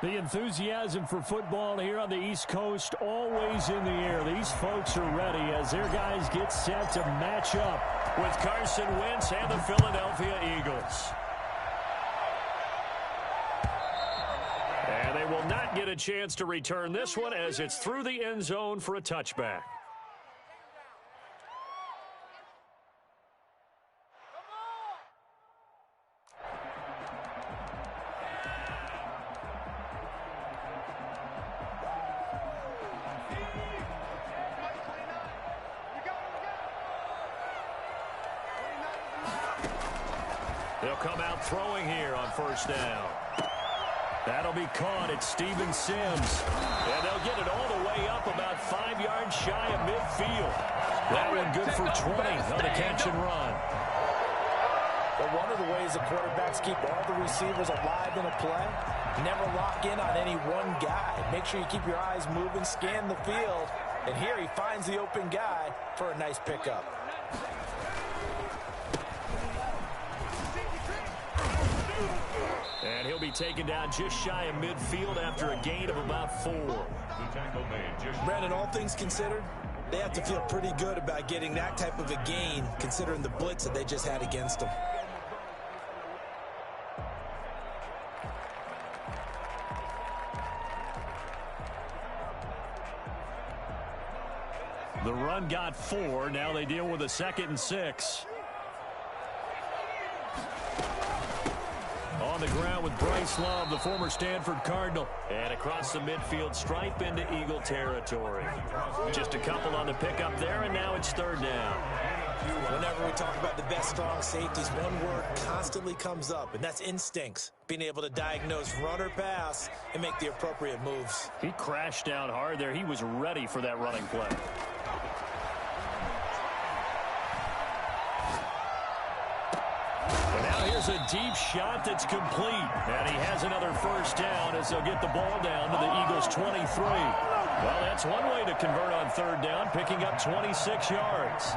The enthusiasm for football here on the East Coast always in the air. These folks are ready as their guys get set to match up with Carson Wentz and the Philadelphia Eagles. And they will not get a chance to return this one as it's through the end zone for a touchback. They'll come out throwing here on first down. That'll be caught at Steven Sims. And they'll get it all the way up about 5 yards shy of midfield. That one good for 20 on the catch and run. But one of the ways the quarterbacks keep all the receivers alive in a play, never lock in on any one guy. Make sure you keep your eyes moving, scan the field. And here he finds the open guy for a nice pickup. And he'll be taken down just shy of midfield after a gain of about 4. Brandon, all things considered, they have to feel pretty good about getting that type of a gain, considering the blitz that they just had against them. The run got 4. Now they deal with a 2nd and 6. On the ground with Bryce Love, the former Stanford Cardinal. And across the midfield stripe into Eagle territory. Just a couple on the pickup there, and now it's 3rd down. Whenever we talk about the best strong safeties, one word constantly comes up, and that's instincts. Being able to diagnose run or pass and make the appropriate moves. He crashed down hard there. He was ready for that running play. Here's a deep shot that's complete. And he has another first down as they'll get the ball down to the Eagles' 23. Well, that's one way to convert on 3rd down, picking up 26 yards.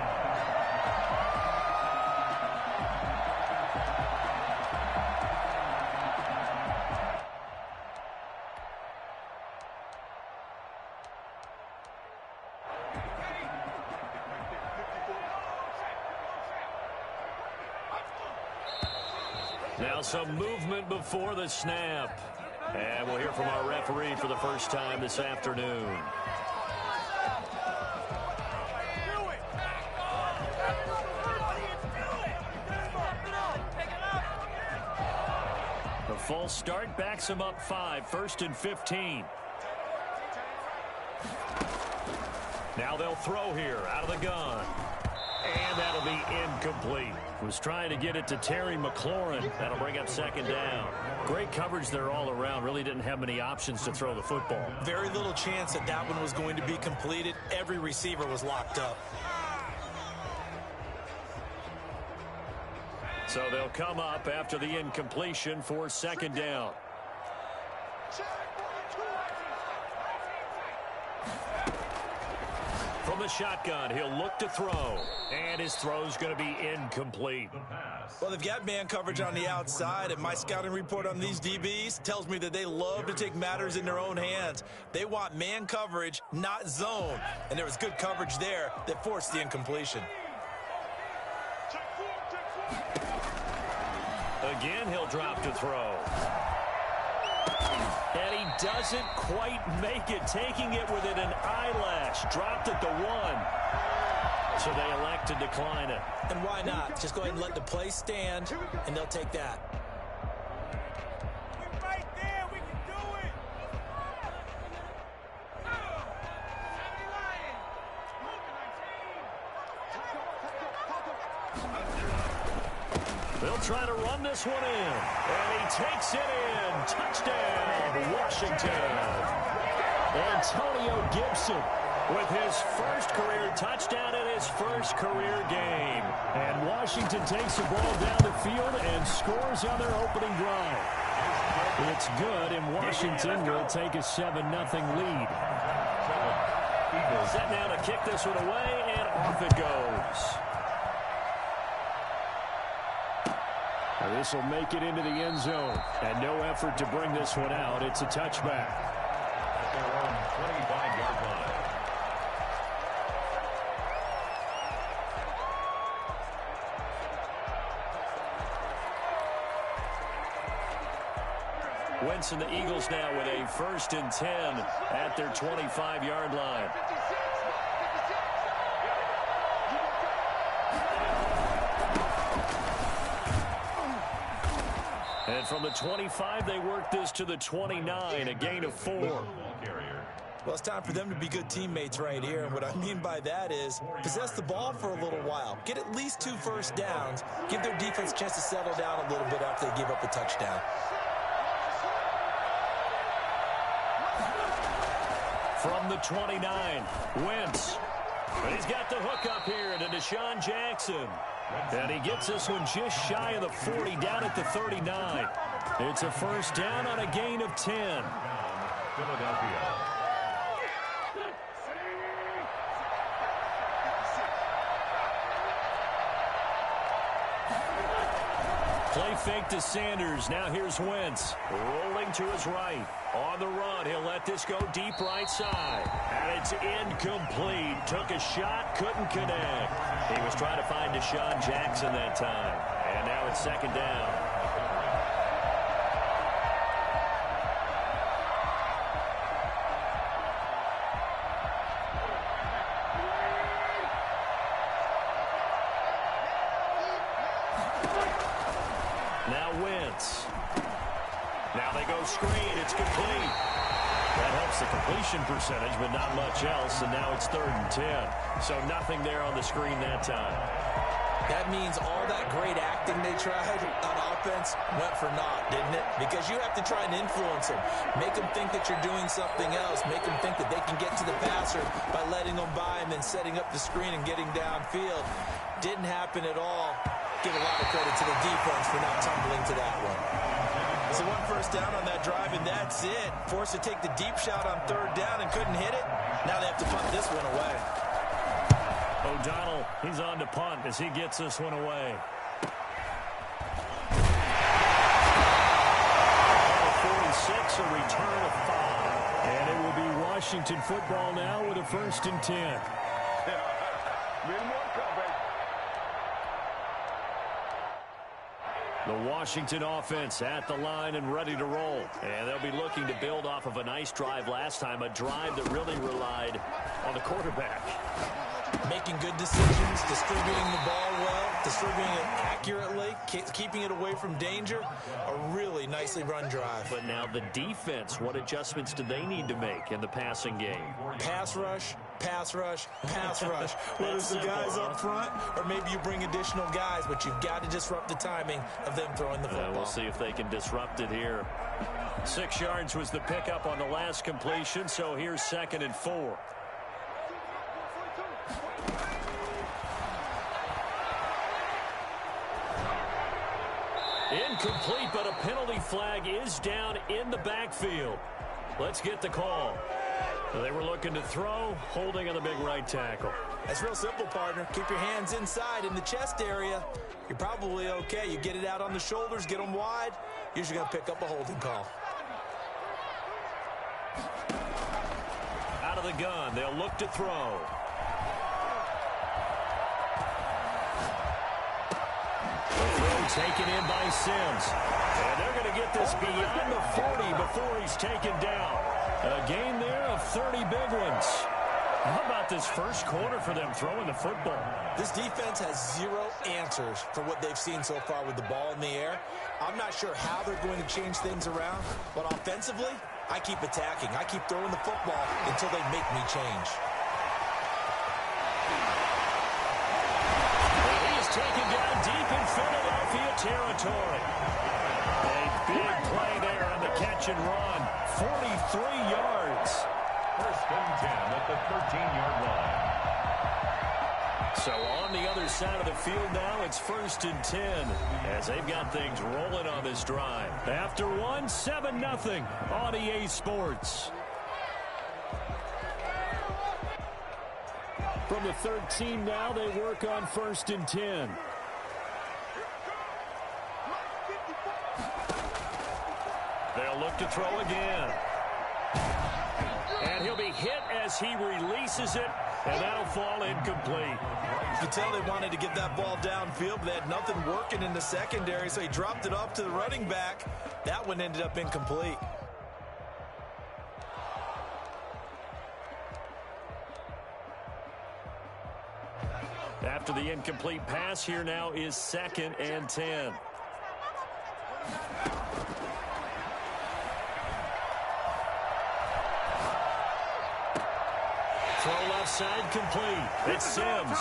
Now some movement before the snap. And we'll hear from our referee for the first time this afternoon. The false start backs him up 5, 1st and 15. Now they'll throw here out of the gun. And that'll be incomplete. Was trying to get it to Terry McLaurin. That'll bring up 2nd down. Great coverage there all around. Really didn't have many options to throw the football. Very little chance that that one was going to be completed. Every receiver was locked up. So they'll come up after the incompletion for 2nd down. From the shotgun, he'll look to throw. And his throw's going to be incomplete. Well, they've got man coverage on the outside, and my scouting report on these DBs tells me that they love to take matters in their own hands. They want man coverage, not zone. And there was good coverage there that forced the incompletion. Again, he'll drop to throw. And he doesn't quite make it, taking it within an eyelash. Dropped at the 1. So they elect to decline it. And why not? Just go ahead and let the play stand, and they'll take that. We're right there. We can do it. They'll try to run this one in. And he takes it in. Touchdown, Washington. Antonio Gibson with his first career touchdown in his first career game. And Washington takes the ball down the field and scores on their opening drive. It's good, and Washington will take a 7-0 lead. Set now to kick this one away, and off it goes. This will make it into the end zone. And no effort to bring this one out. It's a touchback. At their own 25-yard line. Wentz and the Eagles now with a 1st and 10 at their 25-yard line. And from the 25, they work this to the 29, a gain of 4. Well, it's time for them to be good teammates right here. And what I mean by that is possess the ball for a little while. Get at least 2 first downs. Give their defense a chance to settle down a little bit after they give up a touchdown. From the 29, Wentz. He's got the hook up here to Deshaun Jackson. And he gets this one just shy of the 40, down at the 39. It's a first down on a gain of 10. Philadelphia. Play fake to Sanders. Now here's Wentz. Rolling to his right. On the run, he'll let this go deep right side. And it's incomplete. Took a shot, couldn't connect. He was trying to find Deshaun Jackson that time. And now it's 2nd down. Now Wentz. Now they go screen. It's complete. That helps the completion percentage, but not much else. And now it's 3rd and 10. So nothing there on the screen that time. That means all that great acting they tried on offense went for naught, didn't it? Because you have to try and influence them. Make them think that you're doing something else. Make them think that they can get to the passer by letting them by and then setting up the screen and getting downfield. Didn't happen at all. Give a lot of credit to the defense for not tumbling to that one. So 1 first down on that drive, and that's it. Forced to take the deep shot on 3rd down and couldn't hit it. Now they have to punt this one away. O'Donnell, he's on to punt as he gets this one away. 46, a return of 5. And it will be Washington football now with a 1st and 10. The Washington offense at the line and ready to roll. And they'll be looking to build off of a nice drive last time, a drive that really relied on the quarterback. Making good decisions, distributing the ball well, distributing it accurately, keeping it away from danger. A really nicely run drive. But now the defense, what adjustments do they need to make in the passing game? Pass rush, pass rush, pass rush. Whether it's the guys up front or maybe you bring additional guys, but you've got to disrupt the timing of them throwing the football. We'll see if they can disrupt it here. 6 yards was the pickup on the last completion, so here's 2nd and 4. Incomplete, but a penalty flag is down in the backfield. Let's get the call. They were looking to throw, holding on the big right tackle. That's real simple, partner. Keep your hands inside in the chest area. You're probably okay. You get it out on the shoulders, get them wide. Usually going to pick up a holding call. Out of the gun, they'll look to throw. Taken in by Sims. And they're going to get this beyond the 40 before he's taken down. A gain there of 30 big ones. How about this first quarter for them throwing the football? This defense has 0 answers for what they've seen so far with the ball in the air. I'm not sure how they're going to change things around, but offensively, I keep attacking. I keep throwing the football until they make me change. Taken down deep in Philadelphia territory. A big play there on the catch and run. 43 yards. 1st and 10 at the 13-yard line. So on the other side of the field now, it's 1st and 10 as they've got things rolling on this drive. After 7-0 on EA Sports. From the 13 now, they work on 1st and 10. back to throw again. And he'll be hit as he releases it, and that'll fall incomplete. You can tell they wanted to get that ball downfield, but they had nothing working in the secondary, so he dropped it off to the running back. That one ended up incomplete. After the incomplete pass, here now is 2nd and 10. Throw left side complete. It's Sims.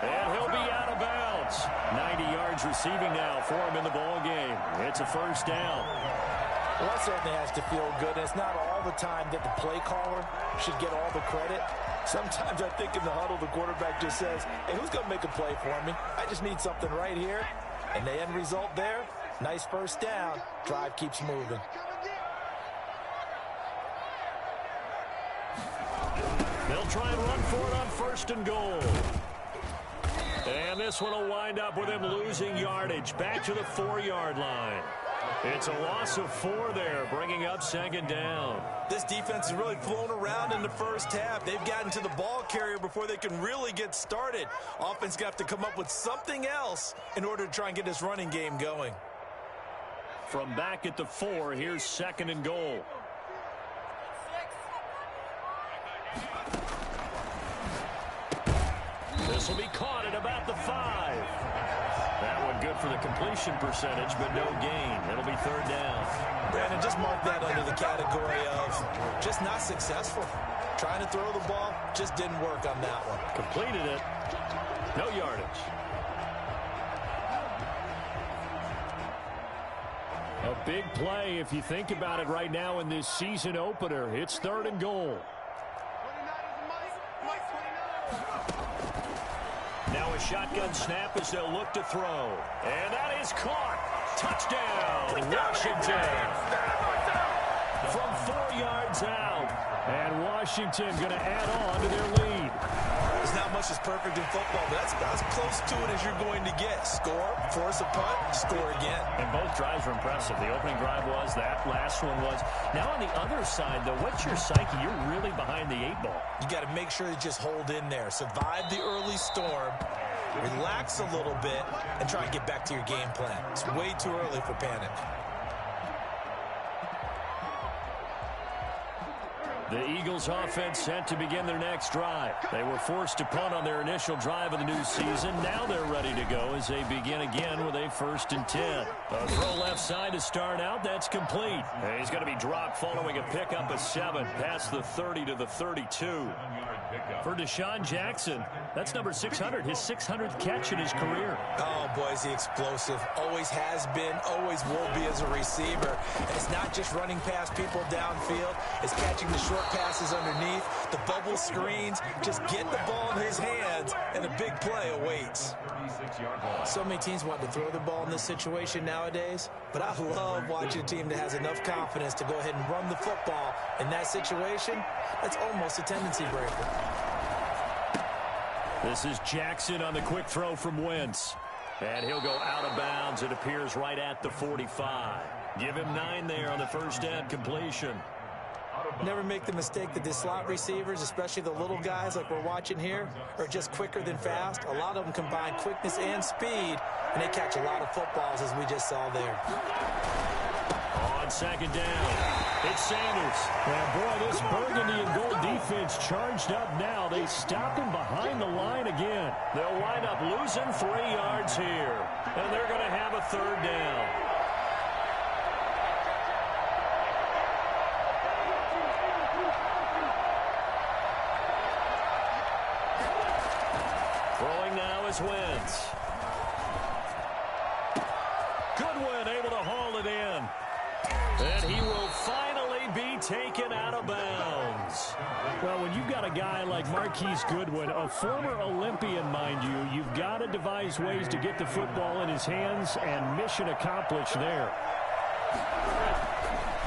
And he'll be out of bounds. 90 yards receiving now for him in the ball game. It's a first down. Well, that certainly has to feel good. And it's not all the time that the play caller should get all the credit. Sometimes I think in the huddle, the quarterback just says, hey, who's going to make a play for me? I just need something right here. And the end result there, nice first down. Drive keeps moving. They'll try and run for it on 1st and goal. And this one will wind up with him losing yardage back to the 4-yard line. It's a loss of 4 there, bringing up 2nd down. This defense has really flown around in the first half. They've gotten to the ball carrier before they can really get started. Offense got to come up with something else in order to try and get this running game going. From back at the 4, here's 2nd and goal. This will be caught at about the 5. That one good for the completion percentage, but no gain. It'll be 3rd down. Brandon, just mark that under the category of just not successful. Trying to throw the ball, just didn't work on that one. Completed it. No yardage. A big play if you think about it right now in this season opener. It's 3rd and goal. Now a shotgun snap as they'll look to throw. And that is caught. Touchdown, Washington. From 4 yards out. And Washington going to add on to their lead. There's not much that's perfect in football, but that's about as close to it as you're going to get. Score, force a punt, score again. And both drives were impressive. The opening drive was, that last one was. Now on the other side, though, what's your psyche? You're really behind the 8 ball. You got to make sure you just hold in there. Survive the early storm, relax a little bit, and try and get back to your game plan. It's way too early for panic. The Eagles offense set to begin their next drive. They were forced to punt on their initial drive of the new season. Now they're ready to go as they begin again with a 1st and 10. A throw left side to start out. That's complete. And he's going to be dropped following a pickup of 7 past the 30 to the 32. For Deshaun Jackson, that's number 600, his 600th catch in his career. Oh, boy, is he explosive. Always has been, always will be as a receiver. And it's not just running past people downfield. It's catching the short passes underneath, the bubble screens. Just get the ball in his hands, and a big play awaits. So many teams want to throw the ball in this situation nowadays, but I love watching a team that has enough confidence to go ahead and run the football. In that situation, that's almost a tendency breaker. This is Jackson on the quick throw from Wentz. And he'll go out of bounds. It appears right at the 45. Give him 9 there on the first down completion. Never make the mistake that the slot receivers, especially the little guys like we're watching here, are just quicker than fast. A lot of them combine quickness and speed, and they catch a lot of footballs, as we just saw there. On 2nd down, it's Sanders. And boy, this burgundy and gold defense charged up now. They stop him behind the line again. They'll wind up losing 3 yards here, and they're going to have a 3rd down. Throwing now is Wentz. Goodwin able to haul it in. And he will finally be taken out of bounds. Well, when you've got a guy like Marquise Goodwin, a former Olympian, mind you, you've got to devise ways to get the football in his hands, and mission accomplished there.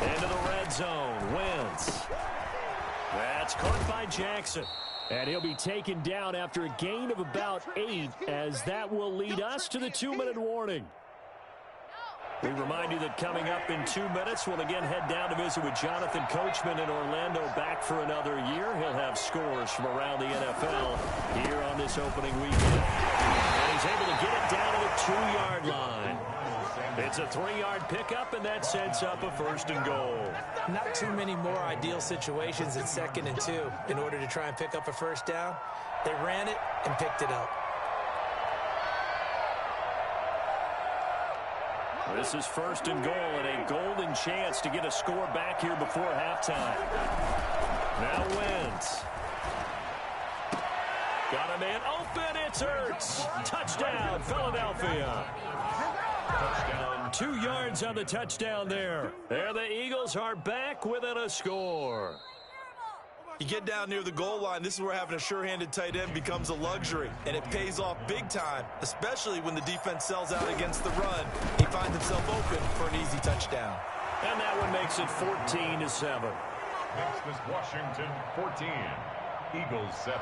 Into the red zone, Wentz. That's caught by Jackson. And he'll be taken down after a gain of about 8, as that will lead us to the 2-minute warning. We remind you that coming up in 2 minutes, we'll again head down to visit with Jonathan Coachman in Orlando, back for another year. He'll have scores from around the NFL here on this opening weekend. And he's able to get it down to the 2-yard line. It's a 3-yard pickup, and that sets up a 1st and goal. Not too many more ideal situations at 2nd and 2 in order to try and pick up a 1st down. They ran it and picked it up. This is 1st and goal, and a golden chance to get a score back here before halftime. Now Wentz. Got a man open. It's Ertz. Touchdown, Philadelphia. Touchdown. 2 yards on the touchdown there. There the Eagles are back within a score. You get down near the goal line, this is where having a sure-handed tight end becomes a luxury, and it pays off big time, especially when the defense sells out against the run. He finds himself open for an easy touchdown. And that one makes it 14-7. Next is Washington 14, Eagles 7.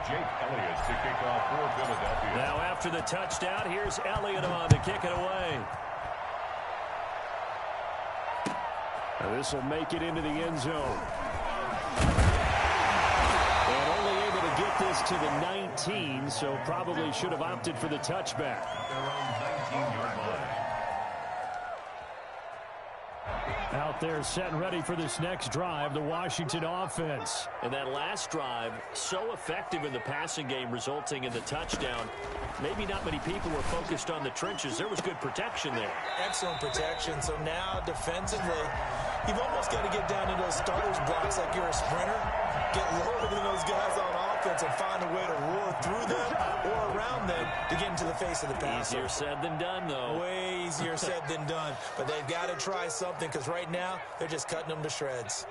Jake Elliott to kick off for Philadelphia. Now after the touchdown, here's Elliott on to kick it away. Now this will make it into the end zone. And only able to get this to the 19, so probably should have opted for the touchback. Around 19-yard line. Out there set and ready for this next drive, the Washington offense. And that last drive, so effective in the passing game, resulting in the touchdown. Maybe not many people were focused on the trenches. There was good protection there. Excellent protection. So now defensively, you've almost got to get down into those starters blocks like you're a sprinter. Get lower than those guys on offense and find a way to roar through them or around them to get into the face of the passer. Easier said than done, though. Way easier said than done. But they've got to try something, because right now they're just cutting them to shreds.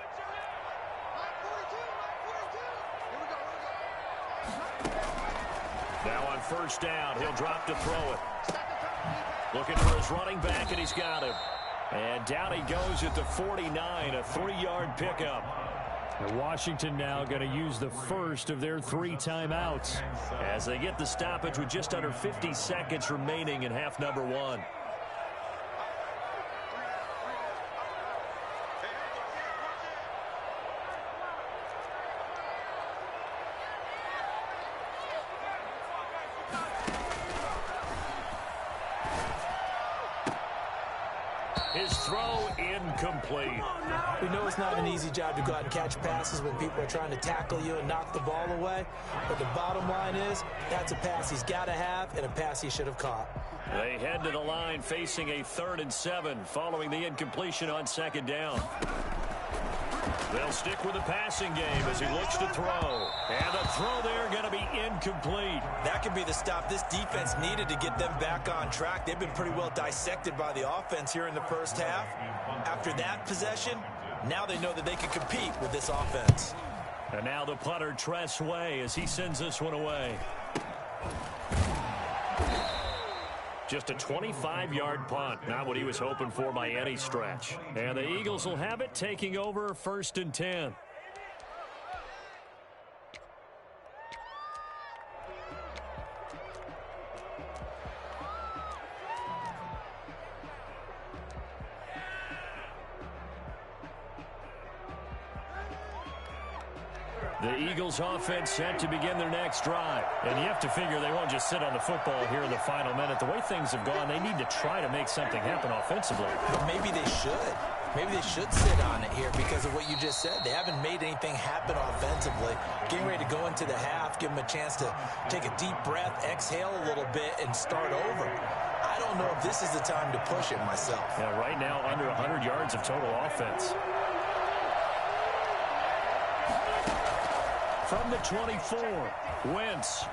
Now on 1st down, he'll drop to throw it. Looking for his running back, and he's got him. And down he goes at the 49, a 3-yard pickup. And Washington now going to use the first of their 3 timeouts as they get the stoppage with just under 50 seconds remaining in half number 1. His throw incomplete. We know it's not an easy job to go out and catch passes when people are trying to tackle you and knock the ball away. But the bottom line is, that's a pass he's got to have and a pass he should have caught. They head to the line facing a 3rd and 7 following the incompletion on 2nd down. They'll stick with the passing game as he looks to throw. And the throw there going to be incomplete. That could be the stop this defense needed to get them back on track. They've been pretty well dissected by the offense here in the first half. After that possession, now they know that they can compete with this offense. And now the punter, Tress Way, as he sends this one away. Just a 25-yard punt, not what he was hoping for by any stretch. And the Eagles will have it, taking over 1st and 10. The Eagles offense set to begin their next drive. And you have to figure they won't just sit on the football here in the final minute. The way things have gone, they need to try to make something happen offensively. But maybe they should. Maybe they should sit on it here because of what you just said. They haven't made anything happen offensively. Getting ready to go into the half, give them a chance to take a deep breath, exhale a little bit, and start over. I don't know if this is the time to push it myself. Yeah, right now under 100 yards of total offense. From the 24, Wentz.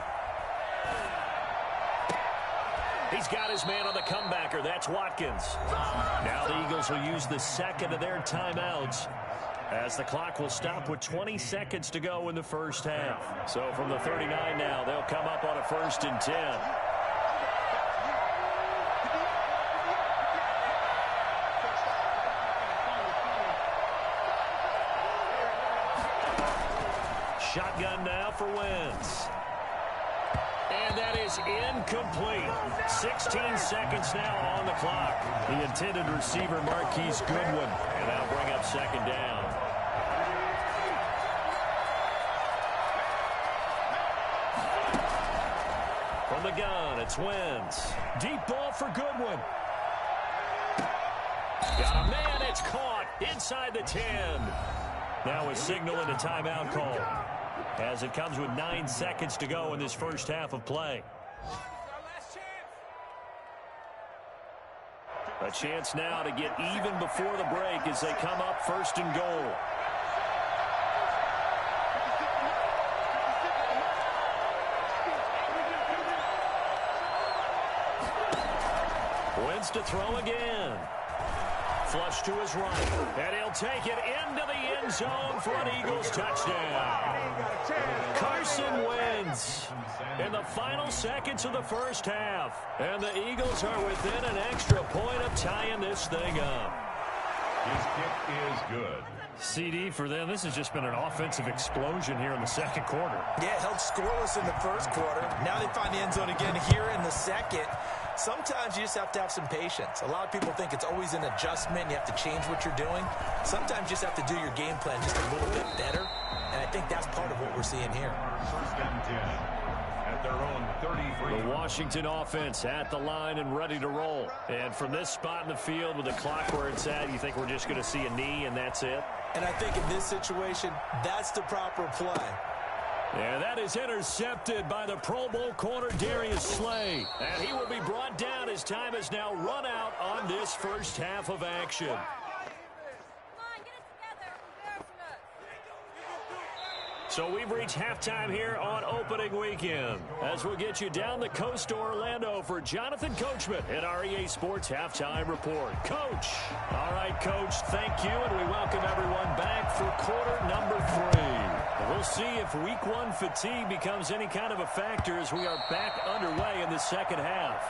He's got his man on the comebacker. That's Watkins. Now the Eagles will use the 2nd of their timeouts as the clock will stop with 20 seconds to go in the first half. So from the 39 now, they'll come up on a 1st and 10. Shotgun now for Wentz. And that is incomplete. 16 seconds now on the clock. The intended receiver, Marquise Goodwin. And that'll bring up second down. From the gun, it's Wentz. Deep ball for Goodwin. Got a man, it's caught inside the 10. Now a signal and a timeout call, as it comes with 9 seconds to go in this first half of play. A chance now to get even before the break as they come up first and goal. Wentz to throw again. Flush to his right, and he'll take it into the end zone for an Eagles touchdown. Carson Wentz in the final seconds of the first half. And the Eagles are within an extra point of tying this thing up. His kick is good. CD, for them, this has just been an offensive explosion here in the second quarter. Yeah, held scoreless in the first quarter. Now they find the end zone again here in the second. Sometimes you just have to have some patience. A lot of people think it's always an adjustment. You have to change what you're doing. Sometimes you just have to do your game plan just a little bit better. And I think that's part of what we're seeing here. First and 10 at their own 33. The Washington offense at the line and ready to roll. And from this spot in the field with the clock where it's at, you think we're just going to see a knee and that's it? And I think in this situation, that's the proper play. Yeah, that is intercepted by the Pro Bowl corner Darius Slay. And he will be brought down as time has now run out on this first half of action. So we've reached halftime here on opening weekend, as we'll get you down the coast to Orlando for Jonathan Coachman at our EA Sports Halftime Report. Coach. All right, Coach, thank you, and we welcome everyone back for quarter number 3. We'll see if week 1 fatigue becomes any kind of a factor as we are back underway in the second half.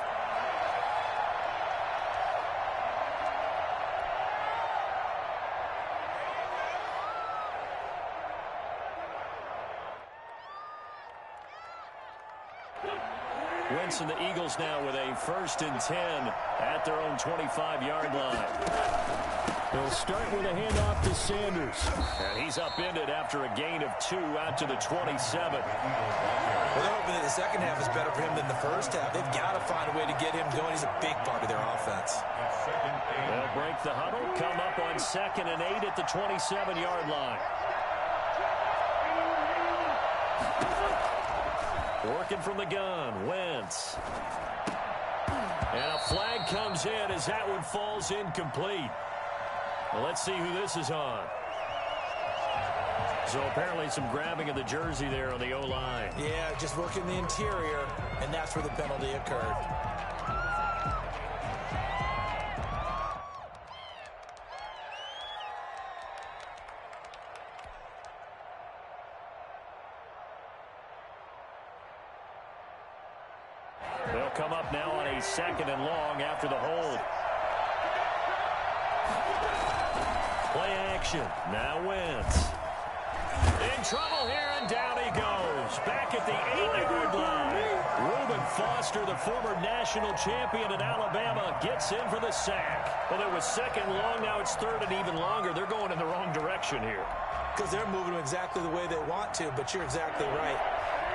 Wentz and the Eagles now with a first and 10 at their own 25-yard line. They'll start with a handoff to Sanders. And he's upended after a gain of 2 out to the 27. Well, they're hoping that the second half is better for him than the first half. They've got to find a way to get him going. He's a big part of their offense. They'll break the huddle, come up on 2nd and 8 at the 27-yard line. Working from the gun, Wentz. And a flag comes in as that one falls incomplete. Well, let's see who this is on. So apparently some grabbing of the jersey there on the O-line. Yeah, just working the interior, and that's where the penalty occurred. They'll come up now on a 2nd and long after the hold. Play action. Now Wentz. In trouble here, and down he goes. Back at the 8-yard line. Reuben Foster, the former national champion at Alabama, gets in for the sack. Well, it was 2nd and long. Now it's 3rd and even longer. They're going in the wrong direction here. Because they're moving exactly the way they want to, but you're exactly right.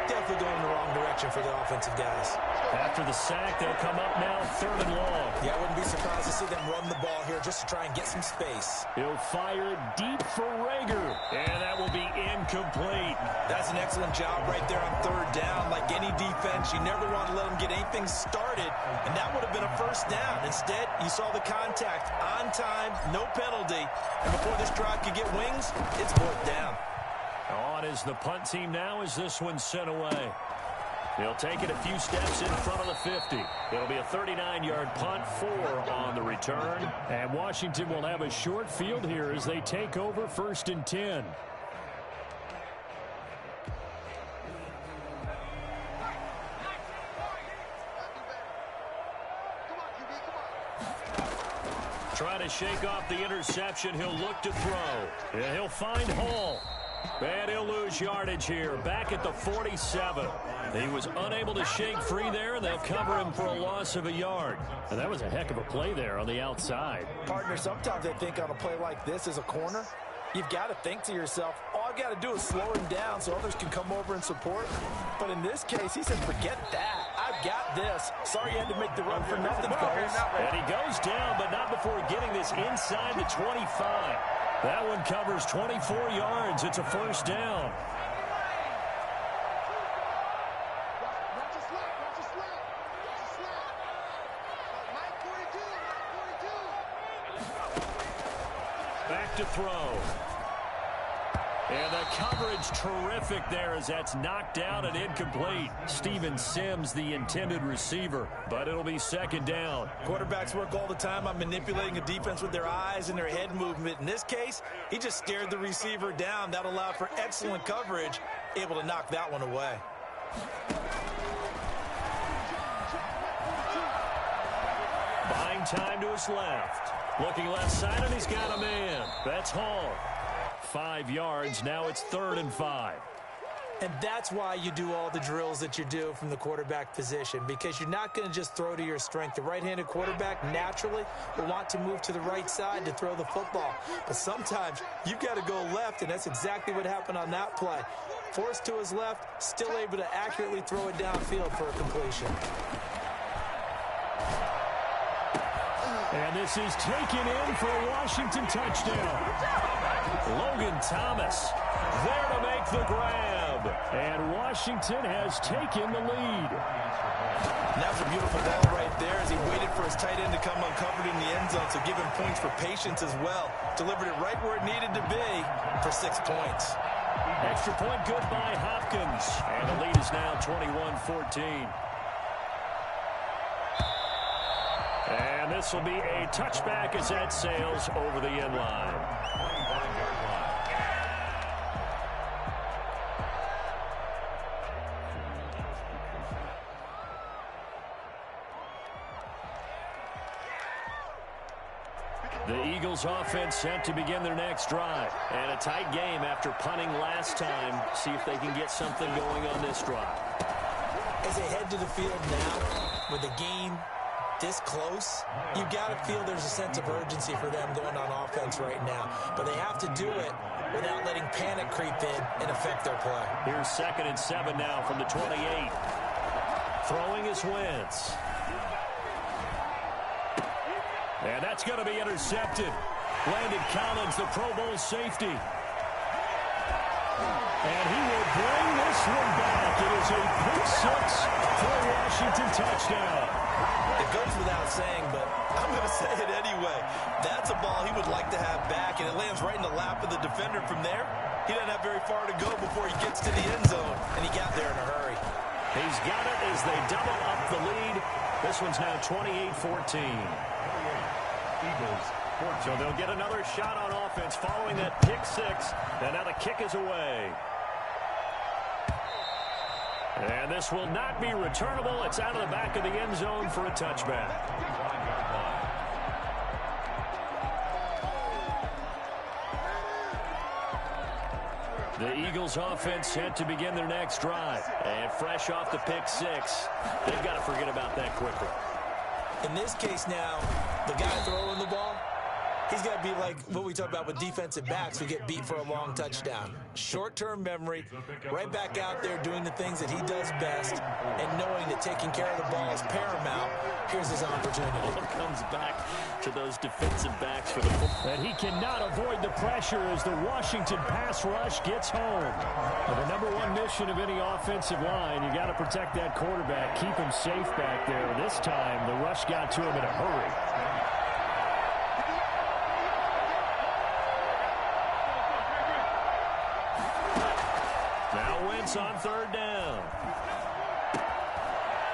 Definitely going in the wrong direction for the offensive guys. After the sack, they'll come up now 3rd and long. Yeah, I wouldn't be surprised to see them run the ball here just to try and get some space. He'll fire deep for Rager, and that will be incomplete. That's an excellent job right there on 3rd down. Like any defense, you never want to let them get anything started, and that would have been a first down. Instead, you saw the contact on time, no penalty, and before this drive could get wings, it's 4th down. On is the punt team now as this one's sent away. He'll take it a few steps in front of the 50. It'll be a 39-yard punt, 4 on the return. And Washington will have a short field here as they take over 1st and 10. Trying to shake off the interception. He'll look to throw. And he'll find Hall. And he'll lose yardage here, back at the 47. He was unable to shake free there, and they'll cover him for a loss of a yard. And that was a heck of a play there on the outside. Partner, sometimes I think on a play like this as a corner, you've got to think to yourself, all I've got to do is slow him down so others can come over and support. But in this case, he said, forget that. I've got this. Sorry you had to make the run for nothing, fellas. And he goes down, but not before getting this inside the 25. That one covers 24 yards. It's a first down. Back to throw. And the coverage terrific there as that's knocked down and incomplete. Steven Sims, the intended receiver, but it'll be second down. Quarterbacks work all the time on manipulating a defense with their eyes and their head movement. In this case, he just stared the receiver down. That allowed for excellent coverage, able to knock that one away. Buying time to his left. Looking left side, and he's got a man. That's Hall. 5 yards. Now it's 3rd and 5. And that's why you do all the drills that you do from the quarterback position, because you're not going to just throw to your strength. The right-handed quarterback naturally will want to move to the right side to throw the football. But sometimes you've got to go left, and that's exactly what happened on that play. Forced to his left, still able to accurately throw it downfield for a completion. And this is taken in for a Washington touchdown. Logan Thomas there to make the grab. And Washington has taken the lead. And that's a beautiful ball right there as he waited for his tight end to come uncovered in the end zone, so give him points for patience as well. Delivered it right where it needed to be for 6 points. Extra point good by Hopkins. And the lead is now 21-14. And this will be a touchback as that sails over the end line. The Eagles offense set to begin their next drive. And a tight game after punting last time. See if they can get something going on this drive. As they head to the field now with the game this close, you've got to feel there's a sense of urgency for them going on offense right now. But they have to do it without letting panic creep in and affect their play. Here's 2nd and 7 now from the 28. Throwing is Wentz. And that's going to be intercepted. Landon Collins, the Pro Bowl safety. And he will bring this one back. It is a pick 6 for a Washington touchdown. It goes without saying, but I'm going to say it anyway. That's a ball he would like to have back, and it lands right in the lap of the defender from there. He doesn't have very far to go before he gets to the end zone, and he got there in a hurry. He's got it as they double up the lead. This one's now 28-14. So they'll get another shot on offense following that pick 6, and now the kick is away. And this will not be returnable. It's out of the back of the end zone for a touchback. The Eagles offense set to begin their next drive. And fresh off the pick 6, they've got to forget about that quickly. In this case now, the guy throwing the ball, he's got to be like what we talk about with defensive backs who get beat for a long touchdown. Short-term memory, right back out there doing the things that he does best, and knowing that taking care of the ball is paramount. Here's his opportunity. Ball comes back to those defensive backs for the football. And he cannot avoid the pressure as the Washington pass rush gets home. Well, the number one mission of any offensive line, you got to protect that quarterback, keep him safe back there. This time, the rush got to him in a hurry. Now Wentz on 3rd down.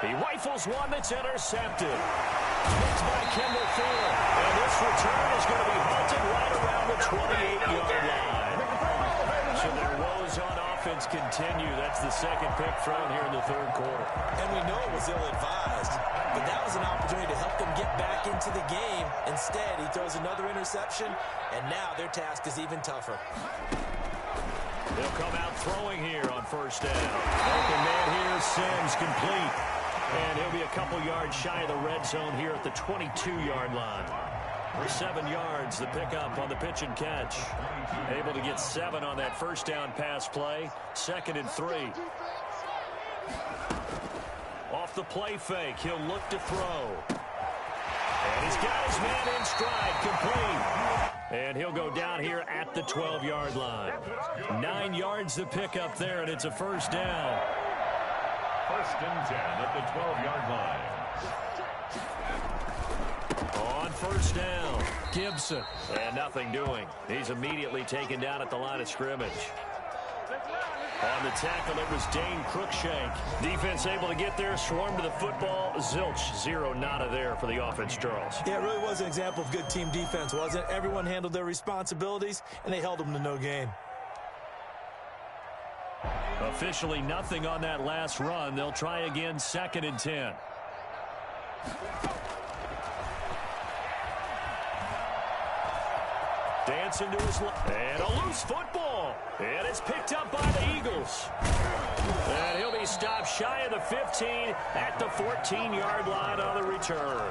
He rifles one that's intercepted. Picked by Kendall Fuller. And this return is going to be halted right around the 28-yard line. So their woes on offense continue. That's the 2nd pick thrown here in the 3rd quarter. And we know it was ill-advised, but that was an opportunity to help them get back into the game. Instead, he throws another interception, and now their task is even tougher. He'll come out throwing here on first down. Open man here, Sims complete. And he'll be a couple yards shy of the red zone here at the 22-yard line. For 7 yards, the pickup on the pitch and catch. Able to get 7 on that first down pass play. 2nd and 3. Off the play fake, he'll look to throw. And he's got his man in stride, complete. And he'll go down here at the 12-yard line. 9 yards the pickup there, and it's a first down. 1st and 10 at the 12-yard line. On first down, Gibson. And nothing doing. He's immediately taken down at the line of scrimmage. On the tackle, it was Dane Cruikshank. Defense able to get there, swarm to the football. Zilch, 0 nada there for the offense, Charles. Yeah, it really was an example of good team defense, wasn't it? Everyone handled their responsibilities, and they held them to no gain. Officially nothing on that last run. They'll try again, 2nd and 10. Dancing to his left. And a loose football. And it's picked up by the Eagles. And he'll be stopped shy of the 15 at the 14-yard line on the return.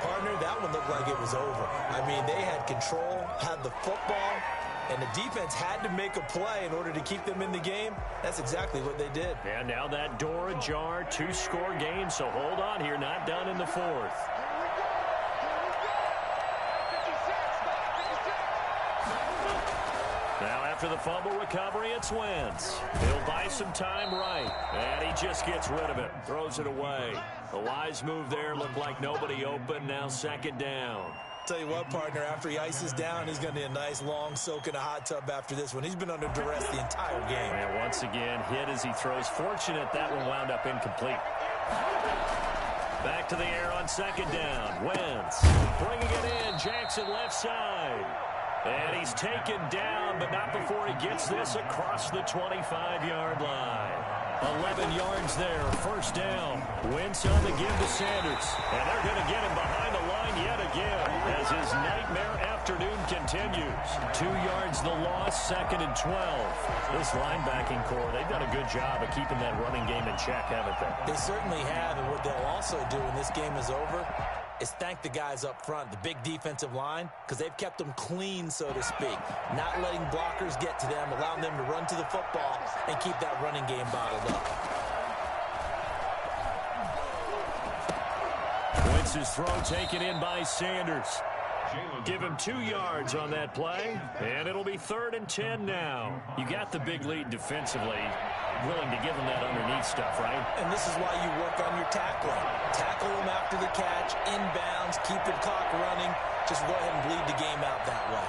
Partner, that one looked like it was over. I mean, they had control, had the football, and the defense had to make a play in order to keep them in the game. That's exactly what they did. And now that door ajar, 2-score game, so hold on here, not done in the 4th. Now after the fumble recovery, it's Wentz. He'll buy some time right, and he just gets rid of it, throws it away. A wise move there, looked like nobody open, now 2nd down. Tell you what, partner, after he ices down, he's going to need a nice long soak in a hot tub after this one. He's been under duress the entire game. And once again, hit as he throws. Fortunate that one wound up incomplete. Back to the air on 2nd down. Wentz bringing it in. Jackson left side. And he's taken down, but not before he gets this across the 25-yard line. 11 yards there, first down. Wentz on the give to Sanders. And they're going to get him behind the line yet again as his nightmare afternoon continues. 2 yards the loss, 2nd and 12. This linebacking core, they've done a good job of keeping that running game in check, haven't they? They certainly have, and what they'll also do when this game is over is thank the guys up front, the big defensive line, because they've kept them clean, so to speak. Not letting blockers get to them, allowing them to run to the football and keep that running game bottled up. Wentz's throw taken in by Sanders. Give him 2 yards on that play, and it'll be 3rd and 10 now. You got the big lead defensively. Willing to give him that underneath stuff, right? And this is why you work on your tackling. Tackle them after the catch, inbounds, keep the clock running. Just go ahead and bleed the game out that way.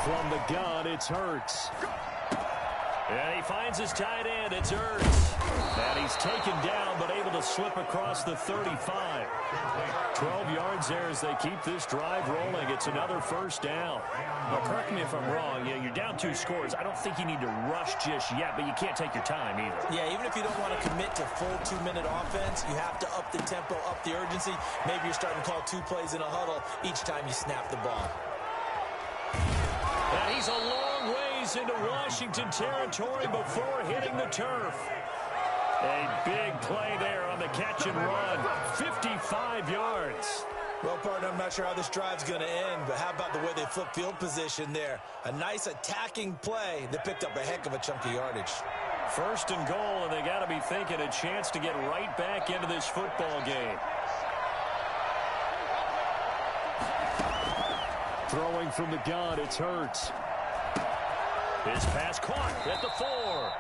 From the gun, it's Hurts. And he finds his tight end. It's Hurts. And he's taken down, but able to slip across the 35. 12 yards there as they keep this drive rolling. It's another first down. Now, correct me if I'm wrong. Yeah, you're down 2 scores. I don't think you need to rush just yet, but you can't take your time either. Yeah, even if you don't want to commit to full 2-minute offense, you have to up the tempo, up the urgency. Maybe you're starting to call 2 plays in a huddle each time you snap the ball. And he's a long ways into Washington territory before hitting the turf. A big play there on the catch and run. 55 yards. Well, partner, I'm not sure how this drive's going to end, but how about the way they flip field position there? A nice attacking play that picked up a heck of a chunk of yardage. 1st and goal, and they got to be thinking a chance to get right back into this football game. Throwing from the gun, it's Hurts. His pass caught at the 4.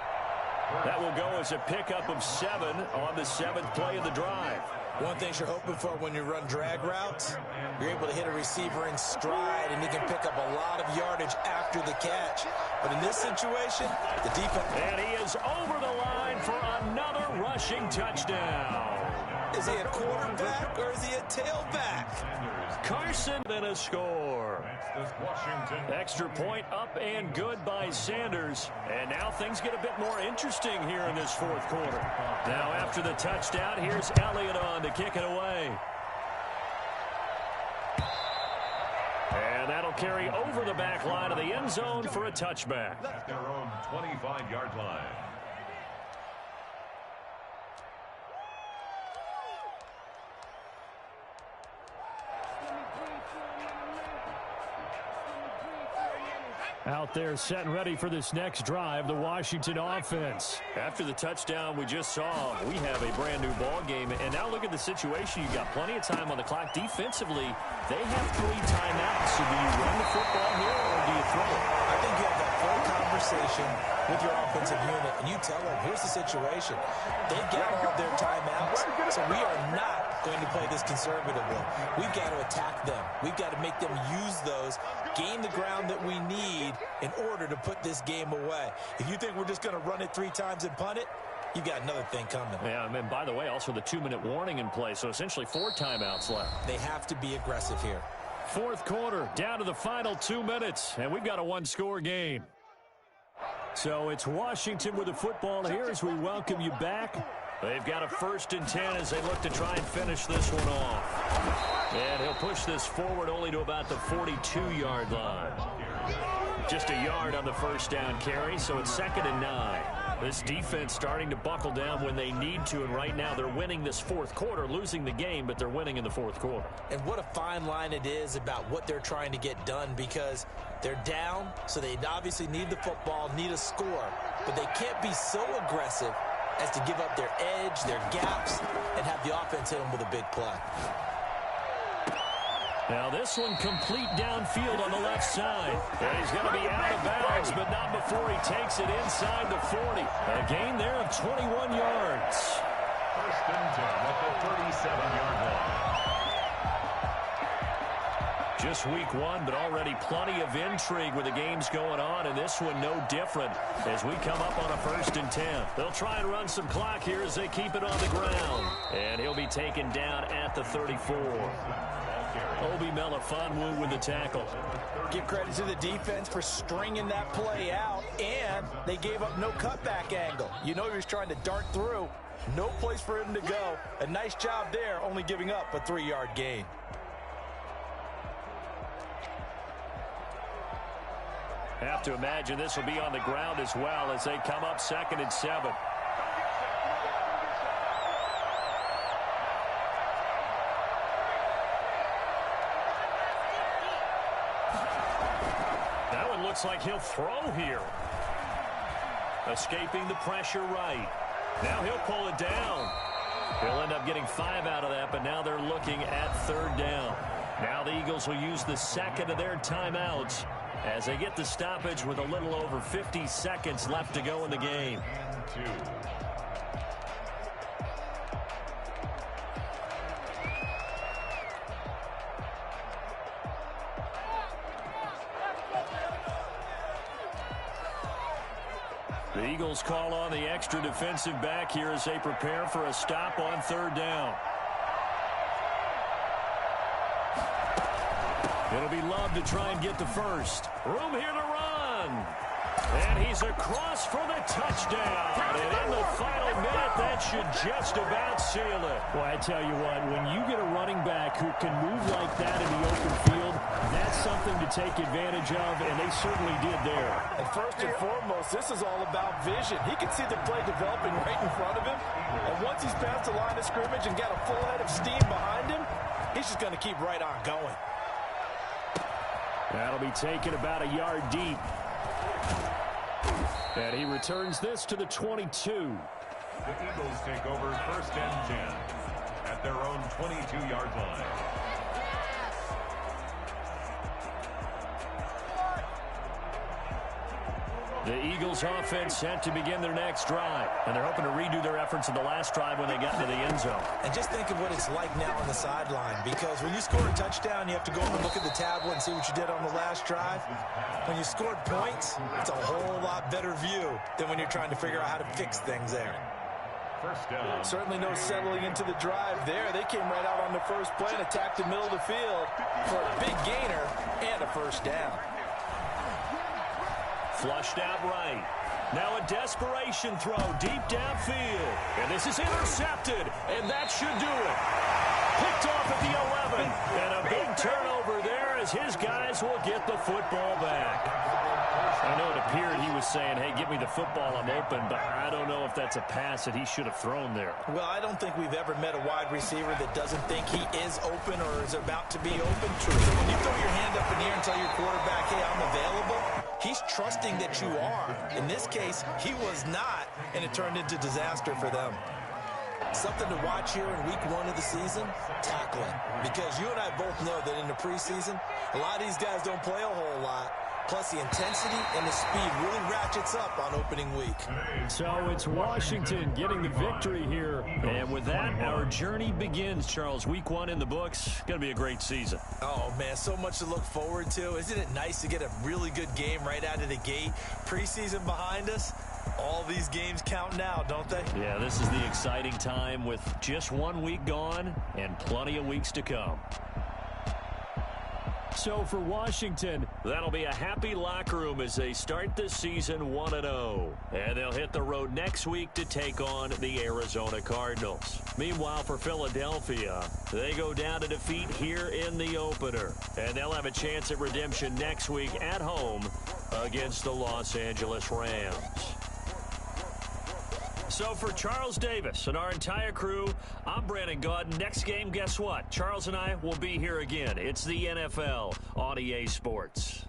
That will go as a pickup of 7 on the 7th play of the drive. One thing you're hoping for when you run drag routes, you're able to hit a receiver in stride, and he can pick up a lot of yardage after the catch. But in this situation, the defense... And he is over the line for another rushing touchdown. Is he a quarterback or is he a tailback? Carson, then a score. Extra point up and good by Sanders. And now things get a bit more interesting here in this 4th quarter. Now after the touchdown, here's Elliott on to kick it away. And That'll carry over the back line of the end zone for a touchback. At their own 25-yard line. Out there set and ready for this next drive, the Washington offense. After the touchdown we just saw, we have a brand new ball game. And now look at the situation. You've got plenty of time on the clock. Defensively, they have 3 timeouts. So do you run the football here or do you throw it? I think you have that full conversation with your offensive unit, and you tell them, here's the situation. They've got all of their timeouts, so we are not going to play this conservatively. We've got to attack them. We've got to make them use those, gain the ground that we need in order to put this game away. If you think we're just going to run it 3 times and punt it, you've got another thing coming. Yeah, and by the way, also the 2-minute warning in play, so essentially 4 timeouts left. They have to be aggressive here. Fourth quarter, down to the final 2 minutes, and we've got a 1-score game. So it's Washington with the football here as we welcome you back. They've got a 1st and 10 as they look to try and finish this one off. And he'll push this forward only to about the 42-yard line. Just a yard on the first down carry, so it's 2nd and 9. This defense starting to buckle down when they need to, and right now they're winning this fourth quarter, losing the game, but they're winning in the fourth quarter. And what a fine line it is about what they're trying to get done, because they're down, so they obviously need the football, need a score, but they can't be so aggressive as to give up their edge, their gaps, and have the offense hit them with a big play. Now this one complete downfield on the left side. And he's going to be out of bounds, but not before he takes it inside the 40. A gain there of 21 yards. 1st and 10 at the 37-yard line. Just week 1, but already plenty of intrigue with the games going on, and this one no different as we come up on a 1st and 10. They'll try and run some clock here as they keep it on the ground. And he'll be taken down at the 34. Obi Melifonwu with the tackle. Give credit to the defense for stringing that play out, and they gave up no cutback angle. You know he was trying to dart through. No place for him to go. A nice job there, only giving up a 3-yard gain. Have to imagine this will be on the ground as well as they come up 2nd and 7. That one looks like he'll throw here. Escaping the pressure right. Now he'll pull it down. He'll end up getting 5 out of that, but now they're looking at 3rd down. Now the Eagles will use the 2nd of their timeouts as they get the stoppage with a little over 50 seconds left to go in the game. And 2. The Eagles call on the extra defensive back here as they prepare for a stop on 3rd down. It'll be Love to try and get the first. Room here to run. And he's across for the touchdown. And in the final minute, that should just about seal it. Well, I tell you what, when you get a running back who can move like that in the open field, that's something to take advantage of, and they certainly did there. And first and foremost, this is all about vision. He can see the play developing right in front of him. And once he's past the line of scrimmage and got a full head of steam behind him, he's just going to keep right on going. That'll be taken about a yard deep. And he returns this to the 22. The Eagles take over 1st and 10 at their own 22-yard line. The Eagles offense set to begin their next drive. And they're hoping to redo their efforts in the last drive when they got into the end zone. And just think of what it's like now on the sideline, because when you score a touchdown, you have to go and look at the tablet and see what you did on the last drive. When you scored points, it's a whole lot better view than when you're trying to figure out how to fix things there. 1st down. Certainly no settling into the drive there. They came right out on the first play and attacked the middle of the field for a big gainer and a 1st down. Flushed out right. Now a desperation throw deep downfield. And this is intercepted, and that should do it. Picked off at the 11. And a big turnover there as as his guys will get the football back. I know it appeared he was saying, hey, give me the football, I'm open, but I don't know if that's a pass that he should have thrown there. Well, I don't think we've ever met a wide receiver that doesn't think he is open or is about to be open. So when you throw your hand up in the air and tell your quarterback, hey, I'm available, he's trusting that you are. In this case, he was not, and it turned into disaster for them. Something to watch here in week 1 of the season, tackling. Because you and I both know that in the preseason, a lot of these guys don't play a whole lot. Plus, the intensity and the speed really ratchets up on opening week. So it's Washington getting the victory here. And with that, our journey begins, Charles. Week 1 in the books. Going to be a great season. Oh, man, so much to look forward to. Isn't it nice to get a really good game right out of the gate? Preseason behind us. All these games count now, don't they? Yeah, this is the exciting time with just 1 week gone and plenty of weeks to come. So for Washington, that'll be a happy locker room as they start this season 1-0. And they'll hit the road next week to take on the Arizona Cardinals. Meanwhile, for Philadelphia, they go down to defeat here in the opener. And they'll have a chance at redemption next week at home against the Los Angeles Rams. So for Charles Davis and our entire crew, I'm Brandon Gaudin. Next game, guess what? Charles and I will be here again. It's the NFL on EA Sports.